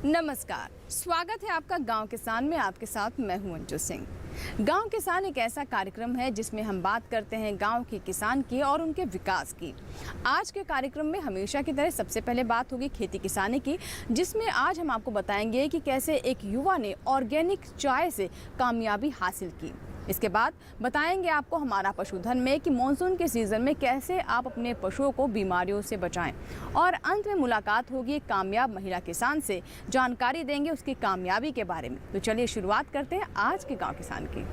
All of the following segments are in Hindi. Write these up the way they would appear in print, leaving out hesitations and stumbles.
नमस्कार, स्वागत है आपका गांव किसान में। आपके साथ मैं हूं अंजू सिंह। गांव किसान एक ऐसा कार्यक्रम है जिसमें हम बात करते हैं गांव के किसान की और उनके विकास की। आज के कार्यक्रम में हमेशा की तरह सबसे पहले बात होगी खेती किसानी की, जिसमें आज हम आपको बताएंगे कि कैसे एक युवा ने ऑर्गेनिक चाय से कामयाबी हासिल की। इसके बाद बताएंगे आपको हमारा पशुधन में कि मॉनसून के सीज़न में कैसे आप अपने पशुओं को बीमारियों से बचाएं। और अंत में मुलाकात होगी एक कामयाब महिला किसान से, जानकारी देंगे उसकी कामयाबी के बारे में। तो चलिए शुरुआत करते हैं आज के गांव किसान की।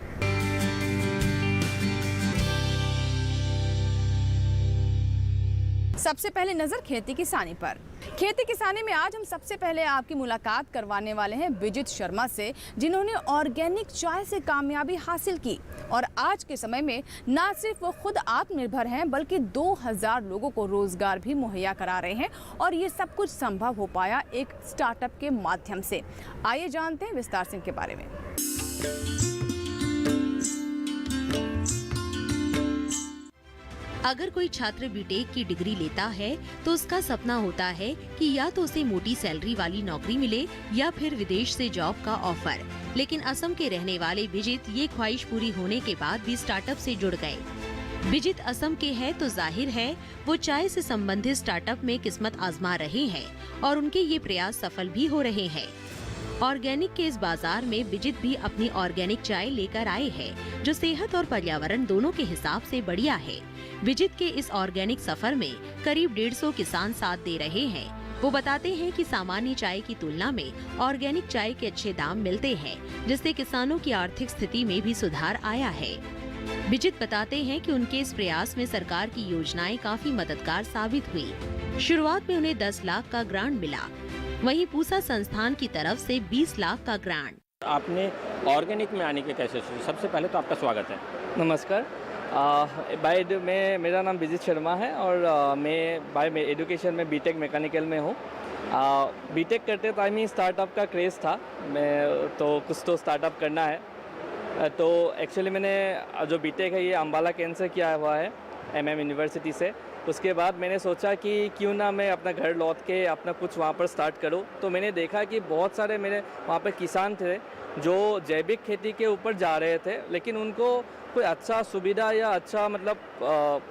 सबसे पहले नजर खेती किसानी पर। खेती किसानी में आज हम सबसे पहले आपकी मुलाकात करवाने वाले हैं विजित शर्मा से, जिन्होंने ऑर्गेनिक चाय से कामयाबी हासिल की। और आज के समय में न सिर्फ वो खुद आत्मनिर्भर हैं, बल्कि 2000 लोगों को रोजगार भी मुहैया करा रहे हैं। और ये सब कुछ संभव हो पाया एक स्टार्टअप के माध्यम से। आइए जानते हैं विस्तार से इनके बारे में। अगर कोई छात्र बीटेक की डिग्री लेता है तो उसका सपना होता है कि या तो उसे मोटी सैलरी वाली नौकरी मिले या फिर विदेश से जॉब का ऑफर। लेकिन असम के रहने वाले विजित ये ख्वाहिश पूरी होने के बाद भी स्टार्टअप से जुड़ गए। विजित असम के हैं तो जाहिर है वो चाय से संबंधित स्टार्टअप में किस्मत आजमा रहे हैं और उनके ये प्रयास सफल भी हो रहे हैं। ऑर्गेनिक के इस बाजार में विजित भी अपनी ऑर्गेनिक चाय लेकर आए हैं, जो सेहत और पर्यावरण दोनों के हिसाब से बढ़िया है। विजित के इस ऑर्गेनिक सफर में करीब 150 किसान साथ दे रहे हैं। वो बताते हैं कि सामान्य चाय की तुलना में ऑर्गेनिक चाय के अच्छे दाम मिलते हैं, जिससे किसानों की आर्थिक स्थिति में भी सुधार आया है। विजित बताते हैं कि उनके इस प्रयास में सरकार की योजनाएं काफी मददगार साबित हुई। शुरुआत में उन्हें 10 लाख का ग्रांट मिला, वहीं पूसा संस्थान की तरफ से 20 लाख का ग्रांट। आपने ऑर्गेनिक में आने के कैसे सोचा? सबसे पहले तो आपका स्वागत है। नमस्कार। मेरा नाम विजित शर्मा है और मैं एजुकेशन में बीटेक मैकेनिकल में हूँ। बीटेक करते टाइम ही स्टार्टअप का क्रेज़ था। मैं तो कुछ तो स्टार्टअप करना है। तो एक्चुअली मैंने जो बीटेक है ये अम्बाला कैंट से किया हुआ है, MM यूनिवर्सिटी से। उसके बाद मैंने सोचा कि क्यों ना मैं अपना घर लौट के अपना कुछ वहाँ पर स्टार्ट करूँ। तो मैंने देखा कि बहुत सारे मेरे वहाँ पर किसान थे जो जैविक खेती के ऊपर जा रहे थे, लेकिन उनको कोई अच्छा सुविधा या अच्छा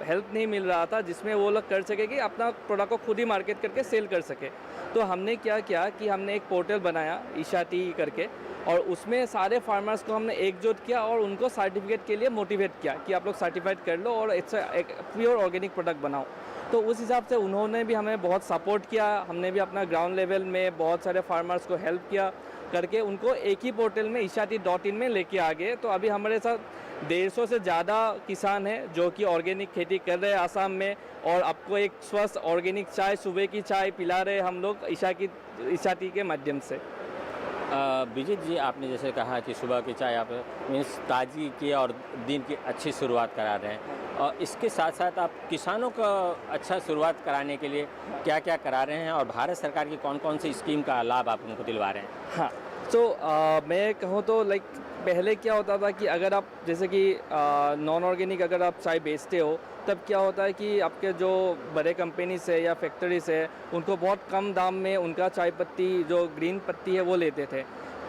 हेल्प नहीं मिल रहा था जिसमें वो लोग कर सके कि अपना प्रोडक्ट को खुद ही मार्केट करके सेल कर सके। तो हमने क्या किया कि हमने एक पोर्टल बनाया ईशा टी करके, और उसमें सारे फार्मर्स को हमने एकजुट किया और उनको सर्टिफिकेट के लिए मोटिवेट किया कि आप लोग सर्टिफाइड कर लो और एक प्योर ऑर्गेनिक प्रोडक्ट बनाओ। तो उस हिसाब से उन्होंने भी हमें बहुत सपोर्ट किया। हमने भी अपना ग्राउंड लेवल में बहुत सारे फार्मर्स को हेल्प किया करके उनको एक ही पोर्टल में ishati.in में लेके आ गए। तो अभी हमारे साथ 150 से ज़्यादा किसान हैं जो कि ऑर्गेनिक खेती कर रहे हैं आसाम में, और आपको एक स्वस्थ ऑर्गेनिक चाय, सुबह की चाय पिला रहे हम लोग ishati के माध्यम से। विजित जी, आपने जैसे कहा कि सुबह की चाय आप मीन्स ताजगी की और दिन की अच्छी शुरुआत करा रहे हैं, और इसके साथ साथ आप किसानों को अच्छा शुरुआत कराने के लिए क्या क्या करा रहे हैं और भारत सरकार की कौन कौन सी स्कीम का लाभ आप उनको दिलवा रहे हैं? हाँ, तो मैं कहूँ तो पहले क्या होता था कि अगर आप जैसे कि नॉन ऑर्गेनिक अगर आप चाय बेचते हो, तब क्या होता है कि आपके जो बड़े कंपनीज है या फैक्ट्रीज है उनको बहुत कम दाम में उनका चाय पत्ती जो ग्रीन पत्ती है वो लेते थे,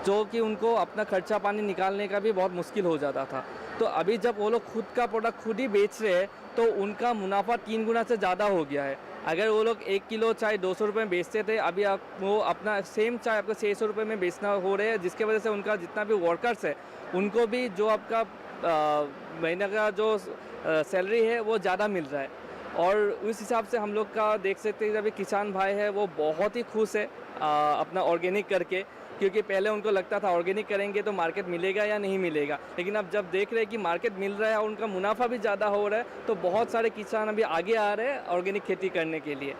जो कि उनको अपना खर्चा पानी निकालने का भी बहुत मुश्किल हो जाता था। तो अभी जब वो लोग खुद का प्रोडक्ट खुद ही बेच रहे हैं तो उनका मुनाफा 3 गुना से ज़्यादा हो गया है। अगर वो लोग 1 किलो चाय 200 रुपये में बेचते थे, अभी वो अपना सेम चाय आपको 600 रुपये में बेचना हो रहे हैं, जिसके वजह से उनका जितना भी वर्कर्स है उनको भी जो आपका महीने का जो सैलरी है वो ज़्यादा मिल रहा है। और उस हिसाब से हम लोग का देख सकते हैं, अभी किसान भाई है वो बहुत ही खुश है अपना ऑर्गेनिक करके, क्योंकि पहले उनको लगता था ऑर्गेनिक करेंगे तो मार्केट मिलेगा या नहीं मिलेगा, लेकिन अब जब देख रहे हैं कि मार्केट मिल रहा है और उनका मुनाफा भी ज़्यादा हो रहा है, तो बहुत सारे किसान अभी आगे आ रहे हैं ऑर्गेनिक खेती करने के लिए।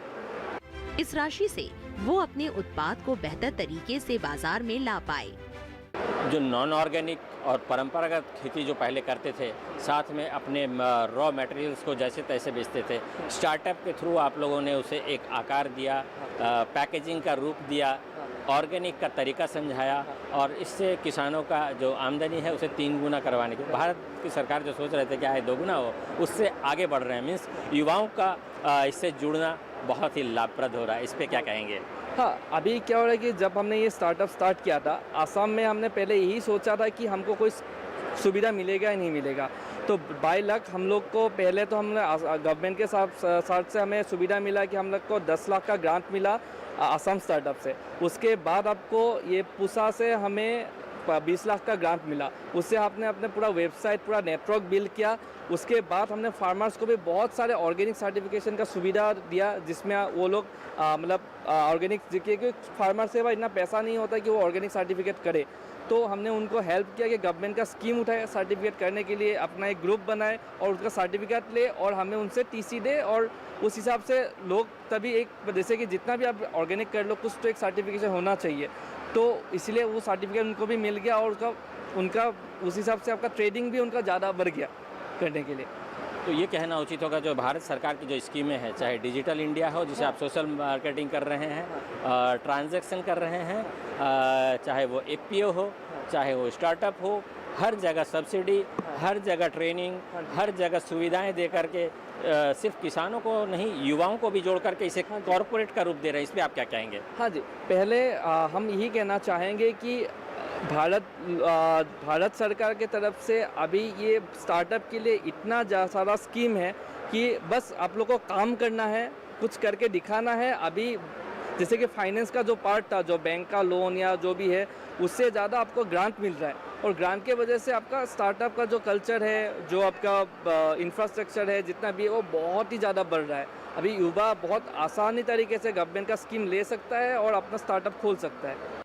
इस राशि से वो अपने उत्पाद को बेहतर तरीके से बाजार में ला पाए। जो नॉन ऑर्गेनिक और परंपरागत खेती जो पहले करते थे, साथ में अपने रॉ मटेरियल्स को जैसे तैसे बेचते थे, स्टार्टअप के थ्रू आप लोगों ने उसे एक आकार दिया, पैकेजिंग का रूप दिया, ऑर्गेनिक का तरीका समझाया, और इससे किसानों का जो आमदनी है उसे 3 गुना करवाने की भारत की सरकार जो सोच रहे थे कि आए 2 गुना हो, उससे आगे बढ़ रहे हैं। मीन्स युवाओं का इससे जुड़ना बहुत ही लाभप्रद हो रहा है। इस पर क्या कहेंगे? हाँ, अभी क्या हो रहा है कि जब हमने ये स्टार्टअप स्टार्ट किया था, असम में हमने पहले यही सोचा था कि हमको कोई सुविधा मिलेगा या नहीं मिलेगा। तो बाय लक हम लोग को पहले तो हमने गवर्नमेंट के साथ से हमें सुविधा मिला कि हम लोग को 10 लाख का ग्रांट मिला असम स्टार्टअप से। उसके बाद आपको ये पूसा से हमें 20 लाख का ग्रांट मिला। उससे आपने अपने पूरा वेबसाइट, पूरा नेटवर्क बिल्ड किया। उसके बाद हमने फार्मर्स को भी बहुत सारे ऑर्गेनिक सर्टिफिकेशन का सुविधा दिया, जिसमें वो लोग मतलब ऑर्गेनिक, क्योंकि फार्मर से इतना पैसा नहीं होता कि वो ऑर्गेनिक सर्टिफिकेट करे। तो हमने उनको हेल्प किया कि गवर्नमेंट का स्कीम उठाए सर्टिफिकेट करने के लिए, अपना एक ग्रुप बनाए और उसका सर्टिफिकेट ले और हमें उनसे टीसी दे। और उस हिसाब से लोग तभी एक, जैसे कि जितना भी आप ऑर्गेनिक कर लो, कुछ तो एक सर्टिफिकेशन होना चाहिए। तो इसलिए वो सर्टिफिकेट उनको भी मिल गया और उनका उस हिसाब से आपका ट्रेडिंग भी उनका ज़्यादा बढ़ गया करने के लिए। तो ये कहना उचित होगा जो भारत सरकार की जो स्कीमें हैं, चाहे डिजिटल इंडिया हो जिसे आप सोशल मार्केटिंग कर रहे हैं, ट्रांजैक्शन कर रहे हैं, चाहे वो एफपीओ हो, चाहे वो स्टार्टअप हो, हर जगह सब्सिडी, हर जगह ट्रेनिंग, हर जगह सुविधाएं दे करके सिर्फ किसानों को नहीं, युवाओं को भी जोड़ करके इसे कॉरपोरेट का रूप दे रहे हैं। इस पर आप क्या कहेंगे? हाँ जी, पहले हम यही कहना चाहेंगे कि भारत सरकार के तरफ से अभी ये स्टार्टअप के लिए इतना सारा स्कीम है कि बस आप लोग को काम करना है, कुछ करके दिखाना है। अभी जैसे कि फाइनेंस का जो पार्ट था, जो बैंक का लोन या जो भी है, उससे ज़्यादा आपको ग्रांट मिल रहा है। और ग्रांट के वजह से आपका स्टार्टअप का जो कल्चर है, जो आपका इंफ्रास्ट्रक्चर है, जितना भी है वो बहुत ही ज़्यादा बढ़ रहा है। अभी युवा बहुत आसानी तरीके से गवर्नमेंट का स्कीम ले सकता है और अपना स्टार्टअप खोल सकता है।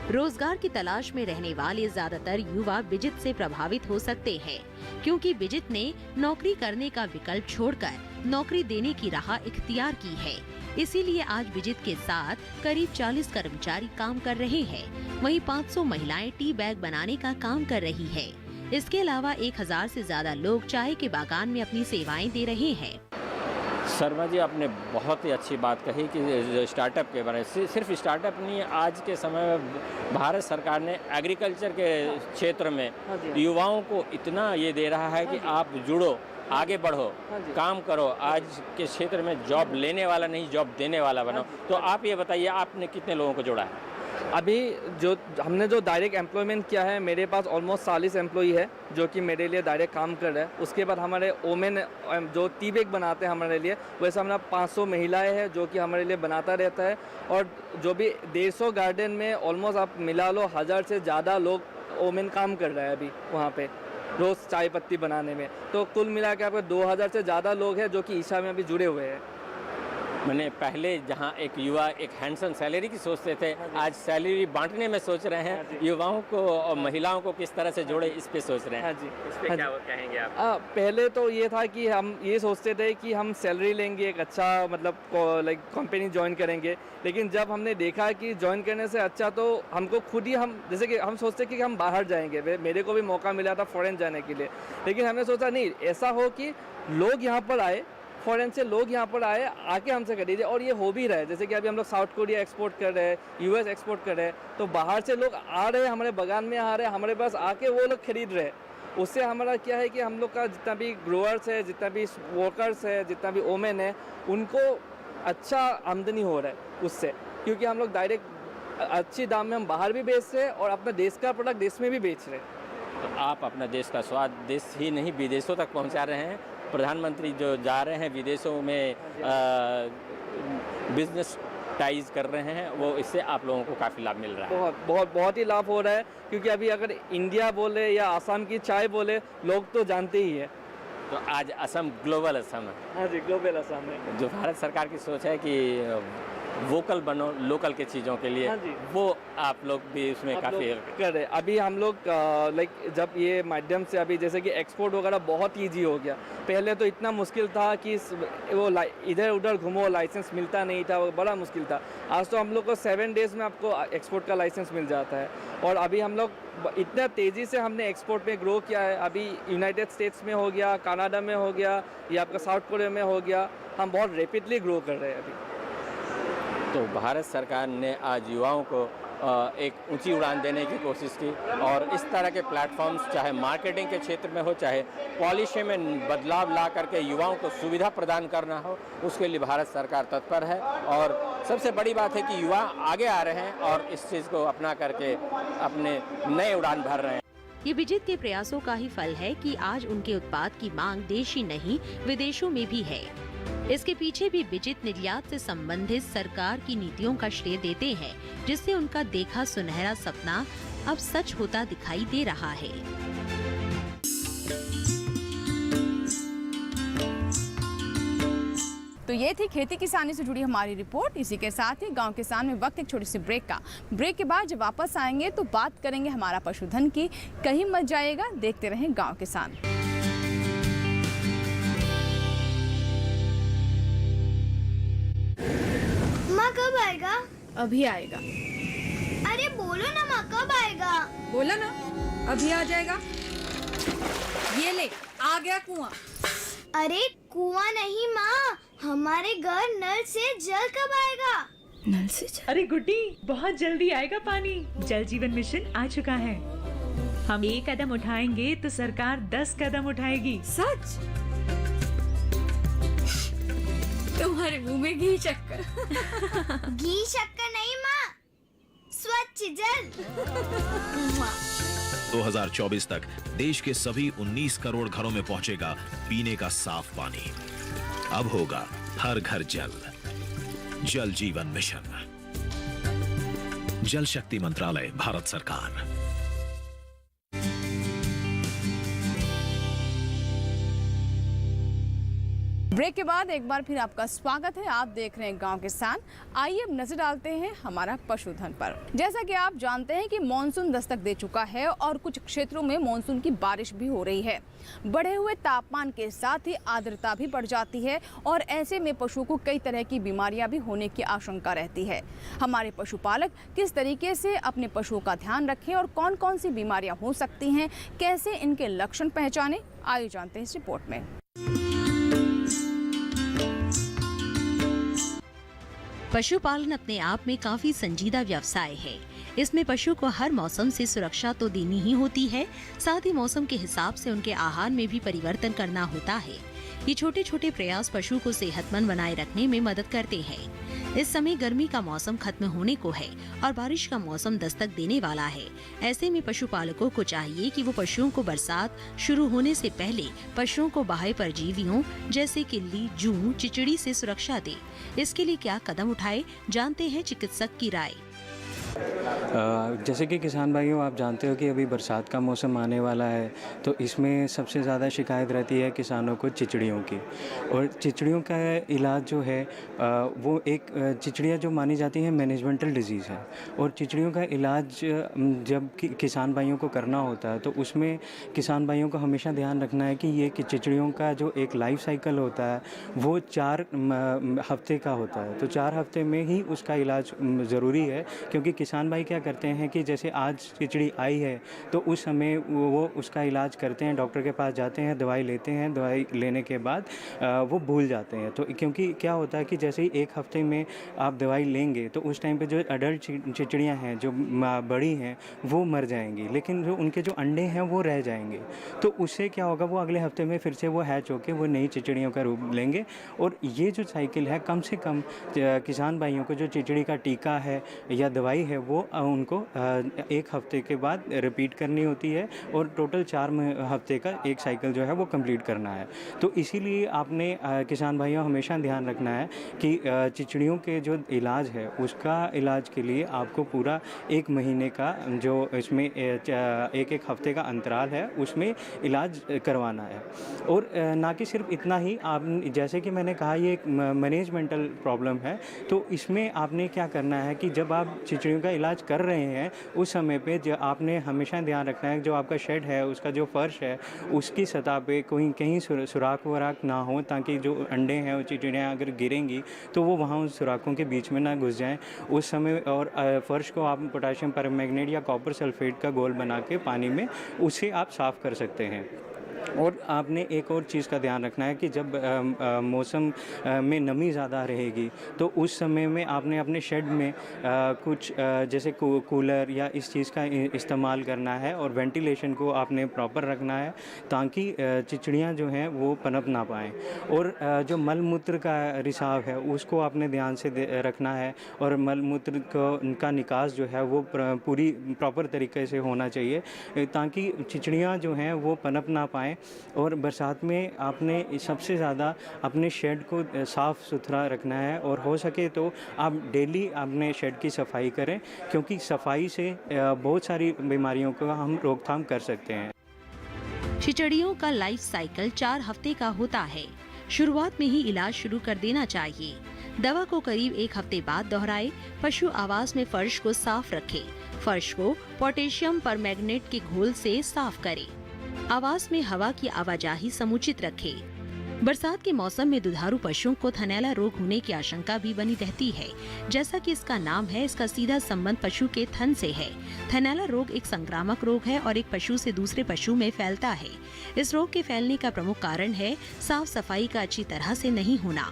रोजगार की तलाश में रहने वाले ज्यादातर युवा विजित से प्रभावित हो सकते हैं, क्योंकि विजित ने नौकरी करने का विकल्प छोड़कर नौकरी देने की राह इख्तियार की है। इसीलिए आज विजित के साथ करीब 40 कर्मचारी काम कर रहे हैं। वहीं 500 महिलाएं टी बैग बनाने का काम कर रही है। इसके अलावा 1000 से ज्यादा लोग चाय के बागान में अपनी सेवाएं दे रहे हैं। शर्मा जी, आपने बहुत ही अच्छी बात कही कि जो स्टार्टअप के बारे में, सिर्फ स्टार्टअप नहीं, आज के समय में भारत सरकार ने एग्रीकल्चर के क्षेत्र में युवाओं को इतना ये दे रहा है कि आप जुड़ो, आगे बढ़ो, काम करो। आज के क्षेत्र में जॉब लेने वाला नहीं, जॉब देने वाला बनो। तो आप ये बताइए, आपने कितने लोगों को जोड़ा है? अभी हमने जो डायरेक्ट एम्प्लॉयमेंट किया है, मेरे पास ऑलमोस्ट 40 एम्प्लॉई है जो कि मेरे लिए डायरेक्ट काम कर रहे हैं। उसके बाद हमारे ओमेन जो टी बैग बनाते हैं हमारे लिए, वैसे हमारा 500 महिलाएं हैं जो कि हमारे लिए बनाता रहता है। और जो भी 150 गार्डन में ऑलमोस्ट आप मिला लो 1000 से ज़्यादा लोग ओमेन काम कर रहे हैं अभी वहाँ पे, रोज़ चाय पत्ती बनाने में। तो कुल मिला के आपको 2000 से ज़्यादा लोग हैं जो कि ईशा में अभी जुड़े हुए हैं। मैंने पहले जहां एक युवा एक हैंडसम सैलरी की सोचते थे, आज सैलरी बांटने में सोच रहे हैं। युवाओं को और महिलाओं को किस तरह से जोड़े, इस पे सोच रहे हैं। हाँ जी, इस पे क्या कहेंगे आप? पहले तो ये था कि हम ये सोचते थे कि हम सैलरी लेंगे, एक अच्छा मतलब लाइक कंपनी ज्वाइन करेंगे। लेकिन जब हमने देखा कि ज्वाइन करने से अच्छा तो हमको खुद ही, हम जैसे कि हम सोचते कि हम बाहर जाएंगे। मेरे को भी मौका मिला था फॉरेन जाने के लिए, लेकिन हमने सोचा नहीं, ऐसा हो कि लोग यहाँ पर आए, फॉरेन से लोग यहाँ पर आए, आके हमसे खरीदे। और ये हो भी रहा है, जैसे कि अभी हम लोग साउथ कोरिया एक्सपोर्ट कर रहे हैं, यूएस एक्सपोर्ट कर रहे हैं। तो बाहर से लोग आ रहे हैं, हमारे बागान में आ रहे हैं, हमारे पास आके वो लोग खरीद रहे हैं। उससे हमारा क्या है कि हम लोग का जितना भी ग्रोअर्स है, जितना भी वर्कर्स है, जितना भी ओमेन है, उनको अच्छा आमदनी हो रहा है उससे, क्योंकि हम लोग डायरेक्ट अच्छी दाम में हम बाहर भी बेच रहे हैं और अपना देश का प्रोडक्ट देश में भी बेच रहे हैं। तो आप अपना देश का स्वाद देश ही नहीं विदेशों तक पहुंचा रहे हैं। प्रधानमंत्री जो जा रहे हैं विदेशों में बिजनेस टाइज कर रहे हैं, वो इससे आप लोगों को काफ़ी लाभ मिल रहा है। बहुत ही लाभ हो रहा है, क्योंकि अभी अगर इंडिया बोले या आसाम की चाय बोले, लोग तो जानते ही है। तो आज असम ग्लोबल असम है। हाँ जी, ग्लोबल असम है। जो भारत सरकार की सोच है कि वोकल बनो लोकल के चीज़ों के लिए, हाँ जी, वो आप लोग भी उसमें काफ़ी कर रहे हैं। अभी हम लोग लाइक जब ये माध्यम से अभी जैसे कि एक्सपोर्ट वगैरह बहुत ईजी हो गया। पहले तो इतना मुश्किल था कि वो इधर उधर घूमो, लाइसेंस मिलता नहीं था, वो बड़ा मुश्किल था। आज तो हम लोग को 7 डेज़ में आपको एक्सपोर्ट का लाइसेंस मिल जाता है। और अभी हम लोग इतना तेज़ी से हमने एक्सपोर्ट में ग्रो किया है। अभी यूनाइटेड स्टेट्स में हो गया, कनाडा में हो गया, या आपका साउथ कोरिया में हो गया। हम बहुत रैपिडली ग्रो कर रहे हैं अभी। तो भारत सरकार ने आज युवाओं को एक ऊंची उड़ान देने की कोशिश की और इस तरह के प्लेटफॉर्म्स चाहे मार्केटिंग के क्षेत्र में हो चाहे पॉलिसी में बदलाव ला करके युवाओं को सुविधा प्रदान करना हो, उसके लिए भारत सरकार तत्पर है। और सबसे बड़ी बात है कि युवा आगे आ रहे हैं और इस चीज़ को अपना करके अपने नए उड़ान भर रहे हैं। ये विजित के प्रयासों का ही फल है कि आज उनके उत्पाद की मांग देश ही नहीं विदेशों में भी है। इसके पीछे भी विजित निर्यात से संबंधित सरकार की नीतियों का श्रेय देते हैं, जिससे उनका देखा सुनहरा सपना अब सच होता दिखाई दे रहा है। तो ये थी खेती किसानी से जुड़ी हमारी रिपोर्ट। इसी के साथ ही गांव किसान में वक्त एक छोटी सी ब्रेक का। ब्रेक के बाद जब वापस आएंगे तो बात करेंगे हमारा पशुधन की। कहीं मत जाइएगा, देखते रहें गांव किसान। माँ कब आएगा? अभी आएगा। अरे बोलो ना माँ कब आएगा? बोला ना अभी आ जाएगा। ये ले आ गया कुआं। अरे कुआं नहीं माँ, हमारे घर नल से जल कब आएगा? नल से जल? अरे गुड्डी, बहुत जल्दी आएगा पानी। जल जीवन मिशन आ चुका है। हम 1 कदम उठाएंगे तो सरकार 10 कदम उठाएगी। सच? तुम्हारे मुंह में घी शक्कर। घी शक्कर नहीं माँ, स्वच्छ जल। 2024 तक देश के सभी 19 करोड़ घरों में पहुंचेगा पीने का साफ पानी। अब होगा हर घर जल। जल जीवन मिशन, जल शक्ति मंत्रालय, भारत सरकार। ब्रेक के बाद एक बार फिर आपका स्वागत है। आप देख रहे हैं गांव किसान। आइए अब नजर डालते हैं हमारा पशुधन पर। जैसा कि आप जानते हैं कि मानसून दस्तक दे चुका है और कुछ क्षेत्रों में मानसून की बारिश भी हो रही है। बढ़े हुए तापमान के साथ ही आर्द्रता भी बढ़ जाती है और ऐसे में पशु को कई तरह की बीमारियां भी होने की आशंका रहती है। हमारे पशुपालक किस तरीके से अपने पशुओं का ध्यान रखें और कौन कौन सी बीमारियां हो सकती हैं, कैसे इनके लक्षण पहचानें, आइए जानते हैं इस रिपोर्ट में। पशुपालन अपने आप में काफी संजीदा व्यवसाय है। इसमें पशु को हर मौसम से सुरक्षा तो देनी ही होती है, साथ ही मौसम के हिसाब से उनके आहार में भी परिवर्तन करना होता है। ये छोटे छोटे प्रयास पशु को सेहतमंद बनाए रखने में मदद करते हैं। इस समय गर्मी का मौसम खत्म होने को है और बारिश का मौसम दस्तक देने वाला है। ऐसे में पशुपालकों को चाहिए कि वो पशुओं को बरसात शुरू होने से पहले पशुओं को बाह्य परजीवियों जैसे किल्ली, जूं, चिचड़ी से सुरक्षा दे। इसके लिए क्या कदम उठाए, जानते हैं चिकित्सक की राय। जैसे कि किसान भाइयों, आप जानते हो कि अभी बरसात का मौसम आने वाला है, तो इसमें सबसे ज़्यादा शिकायत रहती है किसानों को चिचड़ियों की। और चिचड़ियों का इलाज जो है वो एक चिचड़ियाँ जो मानी जाती हैं मैनेजमेंटल डिजीज़ है, और चिचड़ियों का इलाज जब किसान भाइयों को करना होता है तो उसमें किसान भाइयों को हमेशा ध्यान रखना है कि ये कि चिचड़ियों का जो एक लाइफ साइकिल होता है वो 4 हफ्ते का होता है। तो 4 हफ्ते में ही उसका इलाज ज़रूरी है, क्योंकि किसान भाई क्या करते हैं कि जैसे आज चिचड़ी आई है तो उस समय वो उसका इलाज करते हैं, डॉक्टर के पास जाते हैं, दवाई लेते हैं, दवाई लेने के बाद वो भूल जाते हैं। तो क्योंकि क्या होता है कि जैसे ही 1 हफ्ते में आप दवाई लेंगे तो उस टाइम पे जो अडल्ट चिचड़ियाँ हैं जो बड़ी हैं वो मर जाएंगी, लेकिन जो उनके जो अंडे हैं वो रह जाएंगे। तो उससे क्या होगा, वो अगले हफ्ते में फिर से वो हैच होकर वो नई चिचड़ियों का रूप लेंगे। और ये जो साइकिल है, कम से कम किसान भाइयों को जो चिचड़ी का टीका है या दवाई है वो उनको 1 हफ्ते के बाद रिपीट करनी होती है, और टोटल 4 हफ्ते का एक साइकिल जो है वो कंप्लीट करना है। तो इसीलिए आपने किसान भाइयों हमेशा ध्यान रखना है कि चिचड़ियों के जो इलाज है उसका इलाज के लिए आपको पूरा 1 महीने का जो इसमें एक हफ्ते का अंतराल है उसमें इलाज करवाना है। और ना कि सिर्फ इतना ही, आप जैसे कि मैंने कहा ये एक मैनेजमेंटल प्रॉब्लम है, तो इसमें आपने क्या करना है कि जब आप चिचड़ियों का इलाज कर रहे हैं उस समय पे जो आपने हमेशा ध्यान रखना है जो आपका शेड है, उसका जो फर्श है, उसकी सतह पे कोई कहीं सुराख वराख ना हो, ताकि जो अंडे हैं वो चिचड़ियाँ अगर गिरेंगी तो वो वहाँ उस सुराखों के बीच में ना घुस जाएं उस समय। और फर्श को आप पोटाशियम परमैंगनेट या कॉपर सल्फेट का घोल बना के पानी में उससे आप साफ़ कर सकते हैं। और आपने एक और चीज़ का ध्यान रखना है कि जब मौसम में नमी ज़्यादा रहेगी तो उस समय में आपने अपने शेड में कुछ जैसे कूलर या इस चीज़ का इस्तेमाल करना है और वेंटिलेशन को आपने प्रॉपर रखना है ताकि चिचड़ियाँ जो हैं वो पनप ना पाएँ। और जो मल मूत्र का रिसाव है उसको आपने ध्यान से रखना है और मल मूत्र का निकास जो है वो पूरी प्रॉपर तरीके से होना चाहिए ताकि चिचड़ियाँ जो हैं वो पनप ना पाएँ। और बरसात में आपने सबसे ज़्यादा अपने शेड को साफ़ सुथरा रखना है और हो सके तो आप डेली अपने शेड की सफाई करें क्योंकि सफाई से बहुत सारी बीमारियों का हम रोकथाम कर सकते हैं। चिचड़ियों का लाइफ साइकिल 4 हफ्ते का होता है। शुरुआत में ही इलाज शुरू कर देना चाहिए। दवा को करीब 1 हफ्ते बाद दोहराए। पशु आवास में फर्श को साफ रखें। फर्श को पोटेशियम परमैंगनेट के घोल से साफ करें। आवास में हवा की आवाजाही समुचित रखें। बरसात के मौसम में दुधारू पशुओं को थनैला रोग होने की आशंका भी बनी रहती है। जैसा कि इसका नाम है, इसका सीधा संबंध पशु के थन से है। थनैला रोग एक संक्रामक रोग है और एक पशु से दूसरे पशु में फैलता है। इस रोग के फैलने का प्रमुख कारण है साफ सफाई का अच्छी तरह से नहीं होना।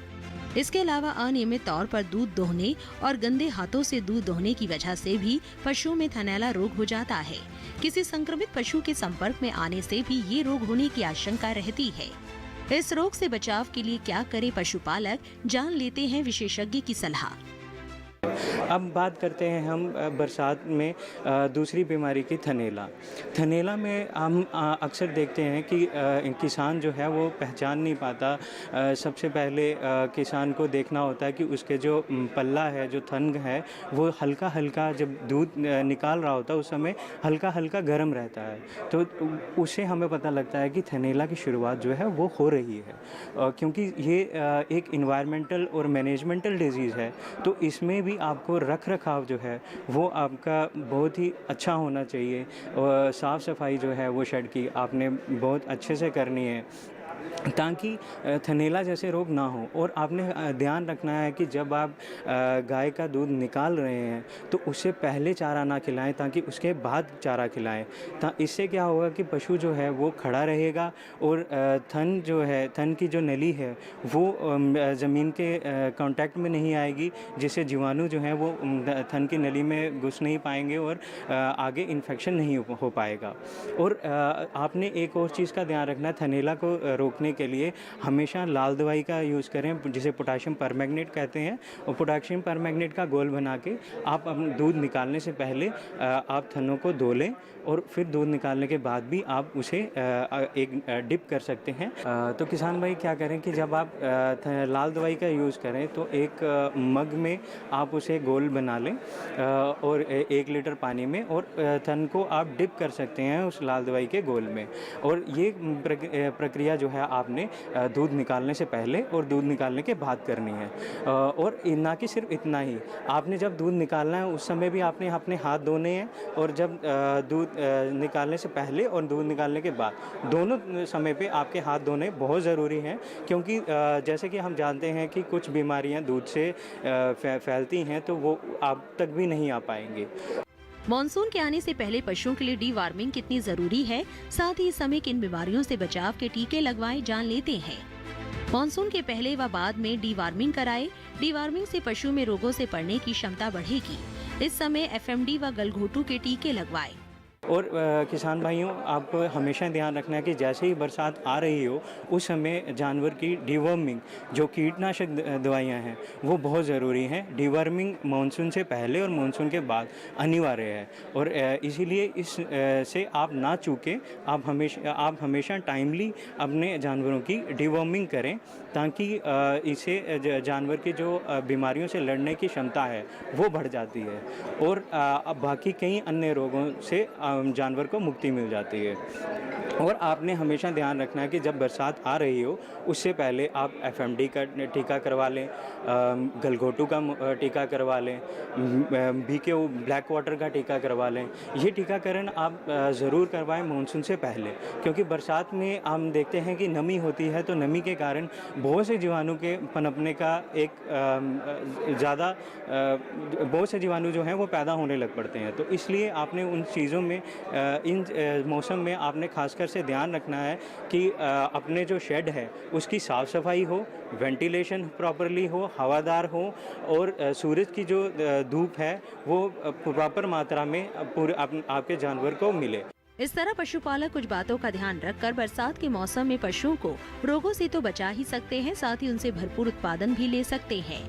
इसके अलावा अनियमित तौर पर दूध दोहने और गंदे हाथों से दूध दोहने की वजह से भी पशुओं में थनैला रोग हो जाता है। किसी संक्रमित पशु के संपर्क में आने से भी ये रोग होने की आशंका रहती है। इस रोग से बचाव के लिए क्या करे पशुपालक, जान लेते हैं विशेषज्ञ की सलाह। अब बात करते हैं हम बरसात में दूसरी बीमारी की थनैला। थनैला में हम अक्सर देखते हैं कि किसान जो है वो पहचान नहीं पाता। सबसे पहले किसान को देखना होता है कि उसके जो पल्ला है, जो थन है, वो हल्का हल्का जब दूध निकाल रहा होता है उस समय हल्का हल्का गर्म रहता है, तो उससे हमें पता लगता है कि थनैला की शुरुआत जो है वो हो रही है। क्योंकि ये एक इन्वायरमेंटल और मैनेजमेंटल डिजीज़ है, तो इसमें भी आपको रख रखाव जो है वो आपका बहुत ही अच्छा होना चाहिए और साफ़ सफाई जो है वो शेड की आपने बहुत अच्छे से करनी है ताकि थनैला जैसे रोग ना हो। और आपने ध्यान रखना है कि जब आप गाय का दूध निकाल रहे हैं तो उससे पहले चारा ना खिलाएं ताकि उसके बाद चारा खिलाएं। इससे क्या होगा कि पशु जो है वो खड़ा रहेगा और थन जो है, थन की जो नली है वो ज़मीन के कांटेक्ट में नहीं आएगी, जिससे जीवाणु जो है वो थन की नली में घुस नहीं पाएंगे और आगे इन्फेक्शन नहीं हो पाएगा। और आपने एक और चीज़ का ध्यान रखना है, थनैला को रोकने के लिए हमेशा लाल दवाई का यूज़ करें जिसे पोटेशियम परमैंगनेट कहते हैं। और पोटेशियम परमैंगनेट का घोल बना के आप दूध निकालने से पहले आप थनों को धो लें और फिर दूध निकालने के बाद भी आप उसे एक डिप कर सकते हैं। तो किसान भाई क्या करें कि जब आप लाल दवाई का यूज़ करें तो एक मग में आप उसे घोल बना लें और 1 लीटर पानी में, और थन को आप डिप कर सकते हैं उस लाल दवाई के घोल में। और ये प्रक्रिया जो है आपने दूध निकालने से पहले और दूध निकालने के बाद करनी है। और ना कि सिर्फ इतना ही, आपने जब दूध निकालना है उस समय भी आपने अपने हाथ धोने हैं, और जब दूध निकालने से पहले और दूध निकालने के बाद दोनों समय पे आपके हाथ धोने बहुत ज़रूरी हैं। क्योंकि जैसे कि हम जानते हैं कि कुछ बीमारियां दूध से फैलती हैं, तो वो आप तक भी नहीं आ पाएंगे। मॉनसून के आने से पहले पशुओं के लिए डीवार्मिंग कितनी जरूरी है, साथ ही इस समय किन बीमारियों से बचाव के टीके लगवाए, जान लेते हैं। मॉनसून के पहले व बाद में डीवार्मिंग कराए। डीवार्मिंग से पशु में रोगों से पड़ने की क्षमता बढ़ेगी। इस समय एफएमडी व गलघोटू के टीके लगवाए। और किसान भाइयों, आप हमेशा ध्यान रखना है कि जैसे ही बरसात आ रही हो उस समय जानवर की डीवर्मिंग, जो कीटनाशक दवाइयाँ हैं, वो बहुत ज़रूरी हैं। डीवर्मिंग मानसून से पहले और मानसून के बाद अनिवार्य है, और इसीलिए इस से आप ना चूकें। आप हमेशा टाइमली अपने जानवरों की डीवर्मिंग करें ताकि इससे जानवर की जो बीमारियों से लड़ने की क्षमता है वो बढ़ जाती है, और बाकी कई अन्य रोगों से जानवर को मुक्ति मिल जाती है। और आपने हमेशा ध्यान रखना है कि जब बरसात आ रही हो उससे पहले आप एफएमडी का टीका करवा लें, गलघोटू का टीका करवा लें, बीकेओ ब्लैक वाटर का टीका करवा लें। ये टीकाकरण आप ज़रूर करवाएं मानसून से पहले, क्योंकि बरसात में हम देखते हैं कि नमी होती है, तो नमी के कारण बहुत से जीवाणु के पनपने का बहुत से जीवाणु जो हैं वो पैदा होने लग पड़ते हैं। तो इसलिए आपने उन चीज़ों में इन मौसम में आपने खासकर से ध्यान रखना है कि अपने जो शेड है उसकी साफ़ सफाई हो, वेंटिलेशन प्रॉपरली हो, हवादार हो और सूरज की जो धूप है वो प्रॉपर मात्रा में पूरे आपके जानवर को मिले। इस तरह पशुपालक कुछ बातों का ध्यान रखकर बरसात के मौसम में पशुओं को रोगों से तो बचा ही सकते हैं, साथ ही उनसे भरपूर उत्पादन भी ले सकते हैं।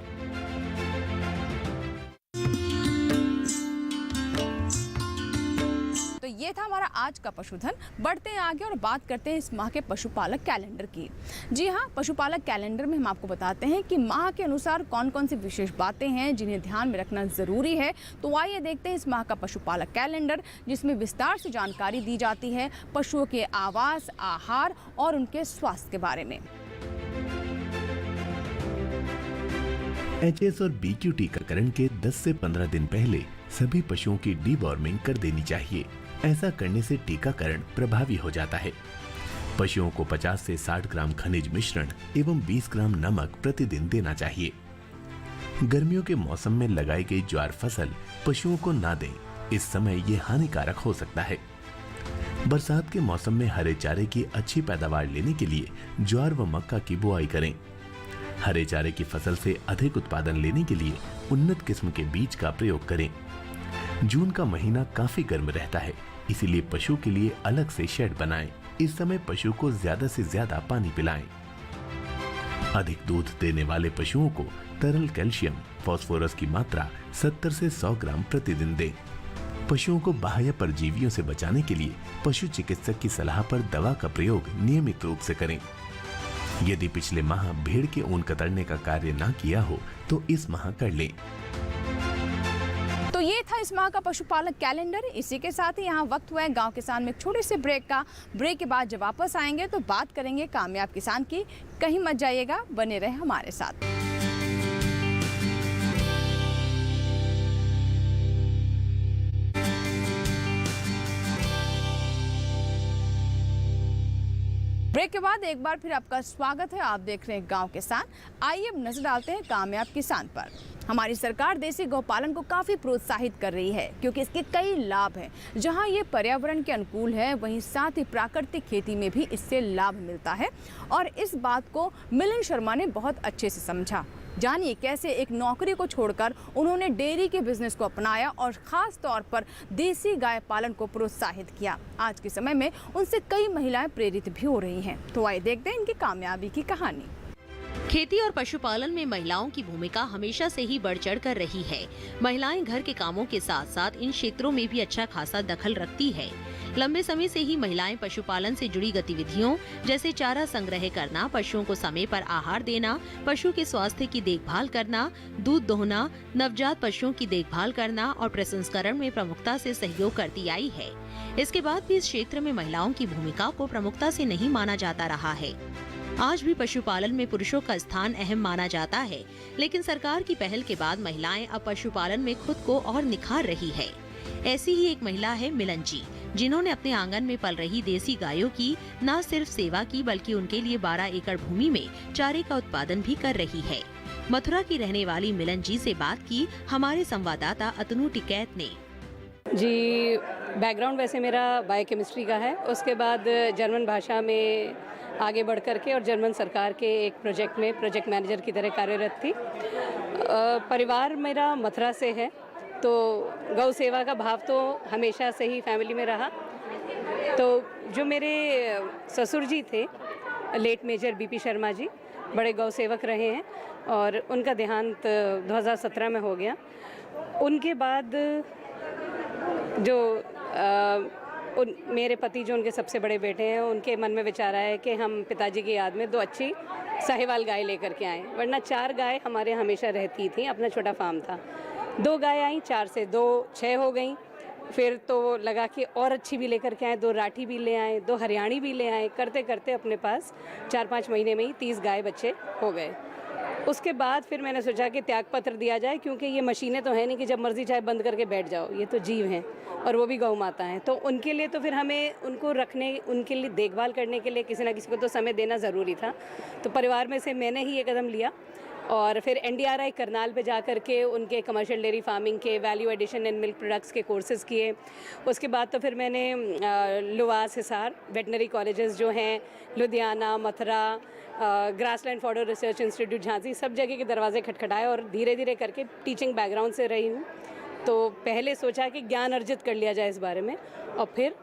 तो ये था हमारा आज का पशुधन। बढ़ते हैं आगे और बात करते हैं इस माह के पशुपालक कैलेंडर की। जी हाँ, पशुपालक कैलेंडर में हम आपको बताते हैं कि माह के अनुसार कौन कौन सी विशेष बातें हैं जिन्हें ध्यान में रखना ज़रूरी है। तो आइए देखते हैं इस माह का पशुपालक कैलेंडर, जिसमें विस्तार से जानकारी दी जाती है पशुओं के आवास, आहार और उनके स्वास्थ्य के बारे में। एचएस और बीक्यू टीकाकरण के 10 से 15 दिन पहले सभी पशुओं की डीवॉर्मिंग कर देनी चाहिए। ऐसा करने से टीकाकरण प्रभावी हो जाता है। पशुओं को 50 से 60 ग्राम खनिज मिश्रण एवं 20 ग्राम नमक प्रतिदिन देना चाहिए। गर्मियों के मौसम में लगाई गई ज्वार फसल पशुओं को ना दें, इस समय ये हानिकारक हो सकता है। बरसात के मौसम में हरे चारे की अच्छी पैदावार लेने के लिए ज्वार व मक्का की बुआई करें। हरे चारे की फसल से अधिक उत्पादन लेने के लिए उन्नत किस्म के बीज का प्रयोग करें। जून का महीना काफी गर्म रहता है, इसीलिए पशु के लिए अलग से शेड बनाएं। इस समय पशु को ज्यादा से ज्यादा पानी पिलाएं। अधिक दूध देने वाले पशुओं को तरल कैल्शियम, फास्फोरस की मात्रा 70 से 100 ग्राम प्रतिदिन दें। पशुओं को बाह्य परजीवियों से बचाने के लिए पशु चिकित्सक की सलाह पर दवा का प्रयोग नियमित रूप से करें। यदि पिछले माह भेड़ के ऊन कतरने का कार्य ना किया हो तो इस माह कर लें। तो ये था इस माह का पशुपालक कैलेंडर। इसी के साथ ही यहाँ वक्त हुआ है गांव किसान में एक छोटे से ब्रेक का। ब्रेक के बाद जब वापस आएंगे तो बात करेंगे कामयाब किसान की। कहीं मत जाइएगा, बने रहे हमारे साथ। ब्रेक के बाद एक बार फिर आपका स्वागत है। आप देख रहे हैं गांव किसान। आइए अब नजर डालते हैं कामयाब किसान पर। हमारी सरकार देसी गौपालन को काफ़ी प्रोत्साहित कर रही है क्योंकि इसके कई लाभ हैं। जहां ये पर्यावरण के अनुकूल है, वहीं साथ ही प्राकृतिक खेती में भी इससे लाभ मिलता है। और इस बात को मिलिंद शर्मा ने बहुत अच्छे से समझा। जानिए कैसे एक नौकरी को छोड़कर उन्होंने डेयरी के बिजनेस को अपनाया और ख़ास तौर पर देसी गाय पालन को प्रोत्साहित किया। आज के समय में उनसे कई महिलाएं प्रेरित भी हो रही हैं। तो आइए देखते हैं इनकी कामयाबी की कहानी। खेती और पशुपालन में महिलाओं की भूमिका हमेशा से ही बढ़ चढ़ कर रही है। महिलाएं घर के कामों के साथ साथ इन क्षेत्रों में भी अच्छा खासा दखल रखती है। लंबे समय से ही महिलाएं पशुपालन से जुड़ी गतिविधियों जैसे चारा संग्रह करना, पशुओं को समय पर आहार देना, पशु के स्वास्थ्य की देखभाल करना, दूध दोहना, नवजात पशुओं की देखभाल करना और प्रसंस्करण में प्रमुखता से सहयोग करती आई है। इसके बाद भी इस क्षेत्र में महिलाओं की भूमिका को प्रमुखता से नहीं माना जाता रहा है। आज भी पशुपालन में पुरुषों का स्थान अहम माना जाता है, लेकिन सरकार की पहल के बाद महिलाएं अब पशुपालन में खुद को और निखार रही है। ऐसी ही एक महिला है मिलन जी, जिन्होंने अपने आंगन में पल रही देसी गायों की न सिर्फ सेवा की बल्कि उनके लिए 12 एकड़ भूमि में चारे का उत्पादन भी कर रही है। मथुरा की रहने वाली मिलन जी से बात की हमारे संवाददाता अतनु टिकैत ने। जी, बैकग्राउंड वैसे मेरा बायोकेमिस्ट्री का है, उसके बाद जर्मन भाषा में आगे बढ़ कर के और जर्मन सरकार के एक प्रोजेक्ट में प्रोजेक्ट मैनेजर की तरह कार्यरत थी। परिवार मेरा मथुरा से है, तो गौ सेवा का भाव तो हमेशा से ही फैमिली में रहा। तो जो मेरे ससुर जी थे, late major BP Sharma ji, बड़े गौ सेवक रहे हैं और उनका देहांत 2017 में हो गया। उनके बाद जो मेरे पति जो उनके सबसे बड़े बेटे हैं, उनके मन में विचार आया कि हम पिताजी की याद में 2 अच्छी साहिवाल गाय लेकर के आएँ, वरना 4 गाय हमारे हमेशा रहती थी। अपना छोटा फार्म था। 2 गाय आई, 4 से 2 6 हो गई। फिर तो लगा कि और अच्छी भी लेकर के आए, 2 राठी भी ले आए, 2 हरियाणी भी ले आए। करते करते अपने पास 4-5 महीने में ही 30 गाय बच्चे हो गए। उसके बाद फिर मैंने सोचा कि त्याग पत्र दिया जाए, क्योंकि ये मशीनें तो है नहीं कि जब मर्जी चाहे बंद करके बैठ जाओ। ये तो जीव हैं और वो भी गौ माता हैं, तो उनके लिए तो फिर हमें उनको रखने, उनके लिए देखभाल करने के लिए किसी ना किसी को तो समय देना ज़रूरी था। तो परिवार में से मैंने ही ये कदम लिया और फिर NDRI करनाल पे जा कर के उनके कमर्शियल डेयरी फार्मिंग के value addition and milk products के कोर्सेज़ किए। उसके बाद तो फिर मैंने लुवास, हिसार वेटनरी कॉलेजेस जो हैं, Ludhiana, Mathura, grassland fodder research institute Jhansi, सब जगह के दरवाजे खटखटाए और धीरे धीरे करके टीचिंग बैकग्राउंड से रही हूँ। तो पहले सोचा कि ज्ञान अर्जित कर लिया जाए इस बारे में, और फिर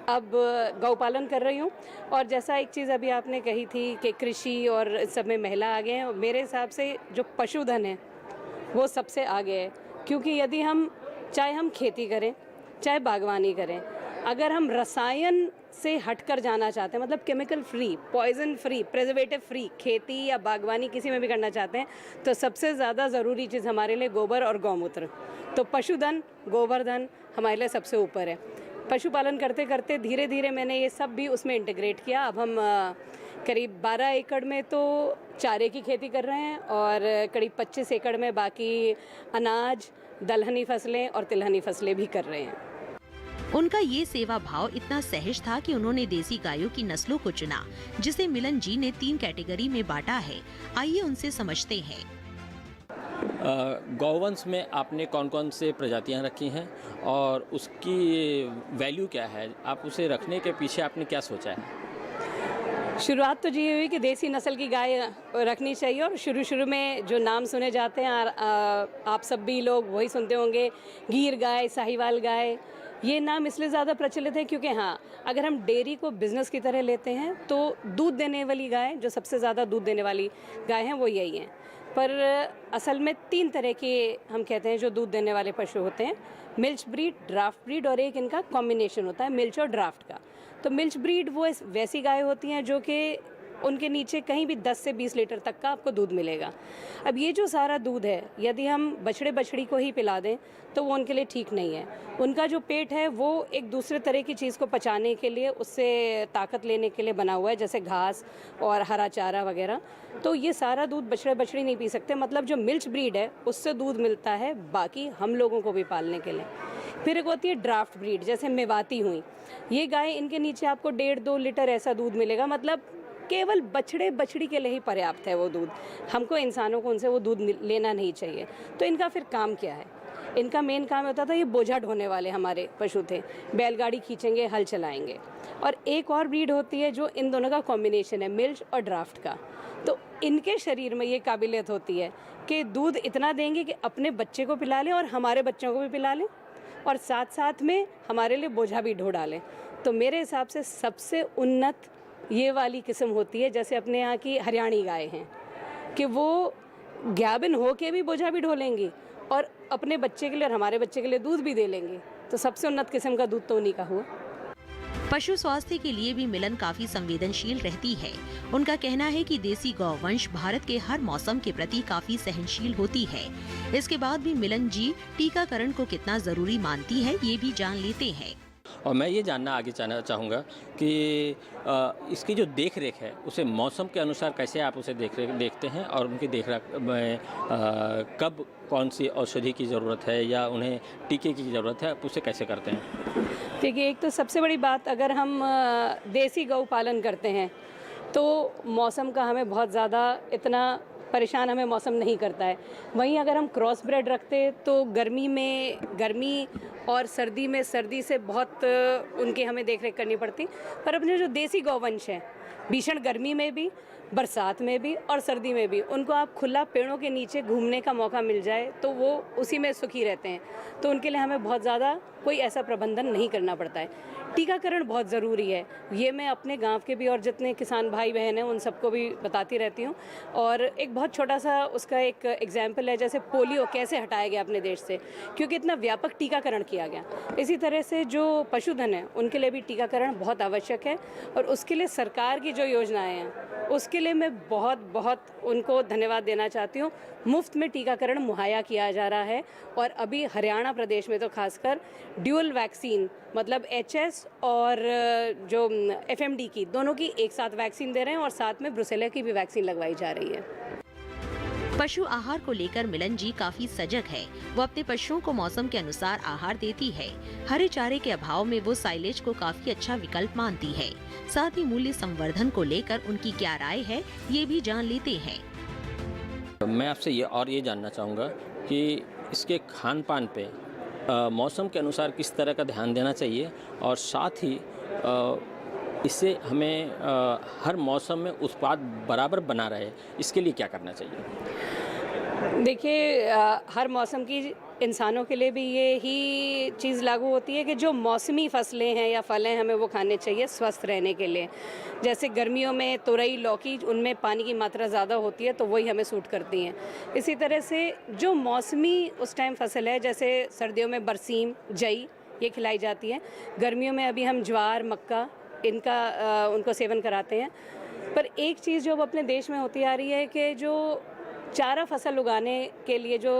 अब गौपालन कर रही हूँ। और जैसा एक चीज़ अभी आपने कही थी कि कृषि और इस सब में महिला आगे हैं, मेरे हिसाब से जो पशुधन है वो सबसे आगे है। क्योंकि यदि चाहे हम खेती करें, चाहे बागवानी करें, अगर हम रसायन से हटकर जाना चाहते हैं, मतलब chemical free, poison free, preservative free खेती या बागवानी किसी में भी करना चाहते हैं, तो सबसे ज़्यादा ज़रूरी चीज़ हमारे लिए गोबर और गौमूत्र। तो पशुधन, गोवर्धन हमारे लिए सबसे ऊपर है। पशुपालन करते करते धीरे धीरे मैंने ये सब भी उसमें इंटीग्रेट किया। अब हम करीब 12 एकड़ में तो चारे की खेती कर रहे हैं और करीब 25 एकड़ में बाकी अनाज, दलहनी फसलें और तिलहनी फसलें भी कर रहे हैं। उनका ये सेवा भाव इतना सहज था कि उन्होंने देसी गायों की नस्लों को चुना, जिसे मिलन जी ने 3 कैटेगरी में बांटा है। आइए उनसे समझते हैं। गौवंश में आपने कौन कौन से प्रजातियां रखी हैं और उसकी वैल्यू क्या है? आप उसे रखने के पीछे आपने क्या सोचा है? शुरुआत तो ये हुई कि देसी नस्ल की गाय रखनी चाहिए, और शुरू में जो नाम सुने जाते हैं आप सब भी लोग वही सुनते होंगे, गीर गाय, साहिवाल गाय। ये नाम इसलिए ज़्यादा प्रचलित है क्योंकि हाँ, अगर हम डेयरी को बिज़नेस की तरह लेते हैं तो दूध देने वाली गाय, जो सबसे ज़्यादा दूध देने वाली गाय हैं, वो यही हैं। पर असल में 3 तरह के हम कहते हैं जो दूध देने वाले पशु होते हैं, मिल्च ब्रीड, ड्राफ्ट ब्रीड और एक इनका कॉम्बिनेशन होता है मिल्च और ड्राफ्ट का। तो मिल्च ब्रीड वो वैसी गाय होती हैं जो कि उनके नीचे कहीं भी 10 से 20 लीटर तक का आपको दूध मिलेगा। अब ये जो सारा दूध है, यदि हम बछड़े बछड़ी को ही पिला दें तो वो उनके लिए ठीक नहीं है। उनका जो पेट है वो एक दूसरे तरह की चीज़ को पचाने के लिए, उससे ताकत लेने के लिए बना हुआ है, जैसे घास और हरा चारा वगैरह। तो ये सारा दूध बछड़े बछड़ी नहीं पी सकते। मतलब जो मिल्च ब्रीड है उससे दूध मिलता है बाकी हम लोगों को भी पालने के लिए। फिर एक होती है ड्राफ्ट ब्रीड, जैसे मेवाती हुई। ये गाय, इनके नीचे आपको 1.5-2 लीटर ऐसा दूध मिलेगा। मतलब केवल बछड़े बछड़ी के लिए ही पर्याप्त है वो दूध। हमको इंसानों को उनसे वो दूध लेना नहीं चाहिए। तो इनका फिर काम क्या है? इनका मेन काम होता था, ये बोझा ढोने वाले हमारे पशु थे, बैलगाड़ी खींचेंगे, हल चलाएंगे। और एक और ब्रीड होती है जो इन दोनों का कॉम्बिनेशन है, मिल्च और ड्राफ्ट का। तो इनके शरीर में ये काबिलियत होती है कि दूध इतना देंगे कि अपने बच्चे को पिला लें और हमारे बच्चों को भी पिला लें, और साथ साथ में हमारे लिए बोझा भी ढो डालें। तो मेरे हिसाब से सबसे उन्नत ये वाली किस्म होती है, जैसे अपने यहाँ की हरियाणी गाय हैं कि वो ज्ञाबिन हो के भी बोझा भी ढो लेंगी और अपने बच्चे के लिए और हमारे बच्चे के लिए दूध भी दे लेंगी। तो सबसे उन्नत किस्म का दूध तो उन्हीं का हुआ। पशु स्वास्थ्य के लिए भी मिलन काफी संवेदनशील रहती है। उनका कहना है कि देसी गौवंश भारत के हर मौसम के प्रति काफी सहनशील होती है। इसके बाद भी मिलन जी टीकाकरण को कितना जरूरी मानती है, ये भी जान लेते हैं। और मैं ये जानना आगे चाहूँगा कि इसकी जो देख रेख है उसे मौसम के अनुसार कैसे आप उसे देखते हैं, और उनकी देख रेख में कब कौन सी औषधि की ज़रूरत है या उन्हें टीके की ज़रूरत है, आप उसे कैसे करते हैं? देखिए, एक तो सबसे बड़ी बात, अगर हम देसी गौ पालन करते हैं तो मौसम का हमें बहुत ज़्यादा इतना परेशान हमें मौसम नहीं करता है। वहीं अगर हम क्रॉस ब्रेड रखते तो गर्मी में गर्मी और सर्दी में सर्दी से बहुत उनकी हमें देख रेख करनी पड़ती। पर अपने जो देसी गौवंश हैं, भीषण गर्मी में भी, बरसात में भी और सर्दी में भी, उनको आप खुला पेड़ों के नीचे घूमने का मौका मिल जाए तो वो उसी में सुखी रहते हैं। तो उनके लिए हमें बहुत ज़्यादा कोई ऐसा प्रबंधन नहीं करना पड़ता है। टीकाकरण बहुत ज़रूरी है, ये मैं अपने गांव के भी और जितने किसान भाई बहन हैं उन सबको भी बताती रहती हूँ। और एक बहुत छोटा सा उसका एक एग्जाम्पल है, जैसे पोलियो कैसे हटाया गया अपने देश से, क्योंकि इतना व्यापक टीकाकरण किया गया। इसी तरह से जो पशुधन है उनके लिए भी टीकाकरण बहुत आवश्यक है, और उसके लिए सरकार की जो योजनाएँ हैं उसके लिए मैं बहुत बहुत उनको धन्यवाद देना चाहती हूँ। मुफ्त में टीकाकरण मुहैया किया जा रहा है, और अभी हरियाणा प्रदेश में तो खासकर ड्यूअल वैक्सीन, मतलब HS और जो FMD की, दोनों की एक साथ वैक्सीन दे रहे हैं, और साथ में ब्रुसेला की भी वैक्सीन लगवाई जा रही है। पशु आहार को लेकर मिलन जी काफी सजग है। वो अपने पशुओं को मौसम के अनुसार आहार देती है। हरे चारे के अभाव में वो साइलेज को काफी अच्छा विकल्प मानती है। साथ ही मूल्य संवर्धन को लेकर उनकी क्या राय है, ये भी जान लेते हैं। मैं आपसे ये जानना चाहूँगा कि इसके खान पान पे मौसम के अनुसार किस तरह का ध्यान देना चाहिए, और साथ ही इससे हमें हर मौसम में उत्पाद बराबर बना रहे, इसके लिए क्या करना चाहिए? देखिए, हर मौसम की इंसानों के लिए भी ये ही चीज़ लागू होती है कि जो मौसमी फसलें हैं या फल हैं हमें वो खाने चाहिए स्वस्थ रहने के लिए। जैसे गर्मियों में तुरई, लौकी, उनमें पानी की मात्रा ज़्यादा होती है तो वही हमें सूट करती हैं। इसी तरह से जो मौसमी उस टाइम फसल है, जैसे सर्दियों में बरसीम, जई, ये खिलाई जाती है। गर्मियों में अभी हम ज्वार, मक्का, इनका उनको सेवन कराते हैं। पर एक चीज़ जो अब अपने देश में होती आ रही है कि जो चारा फसल उगाने के लिए जो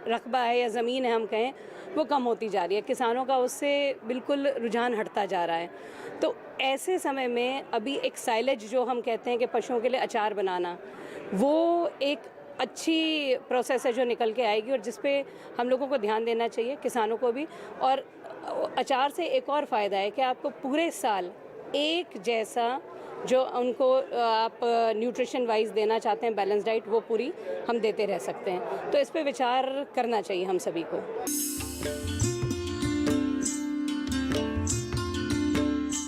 रकबा है या ज़मीन है हम कहें, वो कम होती जा रही है। किसानों का उससे बिल्कुल रुझान हटता जा रहा है। तो ऐसे समय में अभी एक साइलेज जो हम कहते हैं कि पशुओं के लिए अचार बनाना, वो एक अच्छी प्रोसेस है जो निकल के आएगी और जिस पे हम लोगों को ध्यान देना चाहिए, किसानों को भी। और अचार से एक और फ़ायदा है कि आपको पूरे साल एक जैसा जो उनको आप न्यूट्रिशन वाइज देना चाहते हैं, बैलेंस डाइट, वो पूरी हम देते रह सकते हैं। तो इस पे विचार करना चाहिए हम सभी को।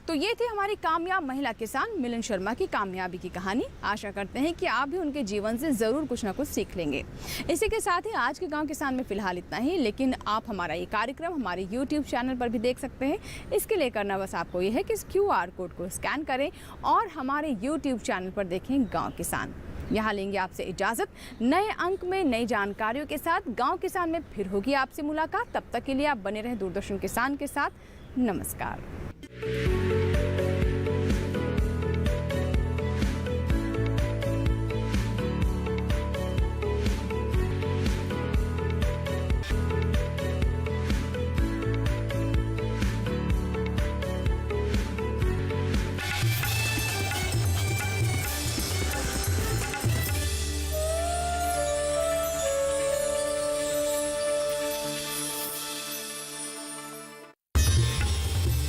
तो ये थी हमारी कामयाब महिला किसान मिलन शर्मा की कामयाबी की कहानी। आशा करते हैं कि आप भी उनके जीवन से ज़रूर कुछ ना कुछ सीख लेंगे। इसी के साथ ही आज के गांव किसान में फ़िलहाल इतना ही, लेकिन आप हमारा ये कार्यक्रम हमारे YouTube चैनल पर भी देख सकते हैं। इसके लिए करना बस आपको ये है कि इस QR कोड को स्कैन करें और हमारे YouTube चैनल पर देखें गाँव किसान। यहाँ लेंगे आपसे इजाज़त। नए अंक में नई जानकारियों के साथ गाँव किसान में फिर होगी आपसे मुलाकात। तब तक के लिए आप बने रहें दूरदर्शन किसान के साथ। नमस्कार।